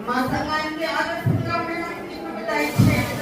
మా సంఘానికి ఆదర్శంగా ఉండడానికి దయచేయండి.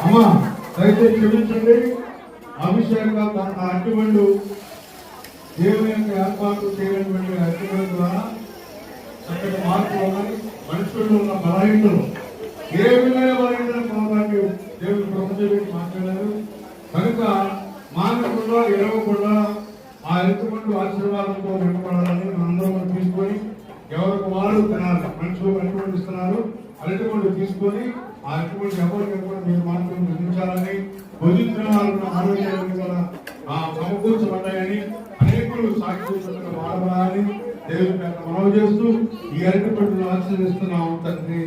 అమ్మా దయచేసి క్షమించండి. అభిషేక అడ్డుబండు దేవుని యొక్క ఏర్పాటు చేయనటువంటి అడ్డుబండు ద్వారా చక్కటి మార్పులు ఉన్నాయి. మనుషుల్లో ఉన్న బలహీనతలు ఏ విధమైన బలహీనతలు పోవడానికి దేవుని ప్రపంచం మాట్లాడారు కనుక మానకుండా ఎరవకుండా ఆ ఎత్తుబండు ఆశీర్వాదంతో వెంటబడాలని మనందరం తీసుకొని ఎవరికి వారు తినాలి. మనుషులు అటువంటి ఇస్తున్నారు అరటిపండు తీసుకొని ఆ అరటిపండు ఎవరికి మీరు మాత్రం భుజించాలని భుజించిన వాళ్ళని ఆరోగ్యాన్ని కూడా సమకూర్చబడ్డాయని అనేకులు సాక్షి వాడబడాలని దేవుని మనవి చేస్తూ ఈ అరటిపండును ఆశీర్వదిస్తున్నాము తండ్రి.